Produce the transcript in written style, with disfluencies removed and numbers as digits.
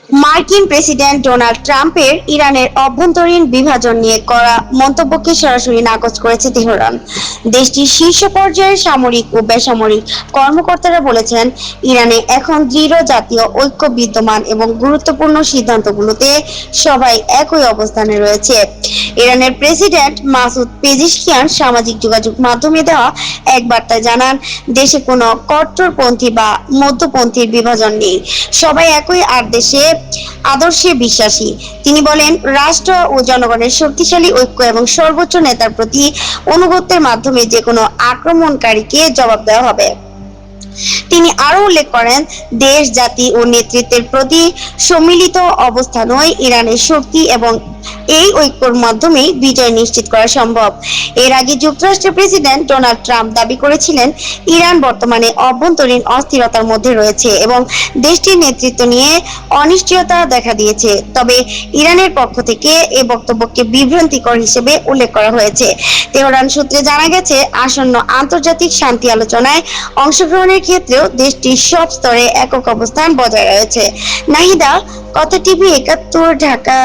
মার্কিন president Donald ট্রাম্পের ইরানের অভ্যন্তরীণ বিভাজন নিয়ে করা মন্তব্যকে সরাসরি নাকচ করেছে তেহরান। দেশটির শীর্ষ পর্যায়ের সামরিক ও বেসামরিক কর্মকর্তারা বলেছেন, ইরানে এখন দৃঢ় জাতীয় ঐক্য বিদ্যমান এবং গুরুত্বপূর্ণ সিদ্ধান্তগুলোতে সবাই একই অবস্থানে রয়েছে। ইরানের প্রেসিডেন্ট মাসুদ পেজিশকিয়ান সামাজিক যোগাযোগ মাধ্যমে দেওয়া এক বার্তায় জানান, দেশে কোনো কট্টরপন্থী বা মধ্যপন্থীর বিভাজন নেই, সবাই একই আদর্শে বিশ্বাসী। তিনি বলেন, রাষ্ট্র ও জনগণের শক্তিশালী ঐক্য এবং সর্বোচ্চ নেতার প্রতি আনুগত্যের মাধ্যমে যে কোনো আক্রমণকারীকে জবাব দেওয়া হবে। তিনি আরো উল্লেখ করেন, দেশ, জাতি ও নেতৃত্বের প্রতি সম্মিলিত অবস্থানই ইরানের শক্তি এবং এই ঐক্যের মাধ্যমেই বিজয় নিশ্চিত করা সম্ভব। এর আগে যুক্তরাষ্ট্রের প্রেসিডেন্ট ডোনাল্ড ট্রাম্প দাবি করেছিলেন, ইরান বর্তমানে অভ্যন্তরীণ অস্থিরতার মধ্যে রয়েছে এবং দেশটির নেতৃত্ব নিয়ে অনিশ্চয়তা দেখা দিয়েছে। তবে ইরানের পক্ষ থেকে এ বক্তব্যকে বিভ্রান্তিকর হিসেবে উল্লেখ করা হয়েছে। তেহরান সূত্রে জানা গেছে, আসন্ন আন্তর্জাতিক শান্তি আলোচনায় অংশগ্রহণের ক্ষেত্রেও দেশটির সব স্তরে একক অবস্থান বজায় রয়েছে। নাহিদা, কথা টিভি ৭১, ঢাকা।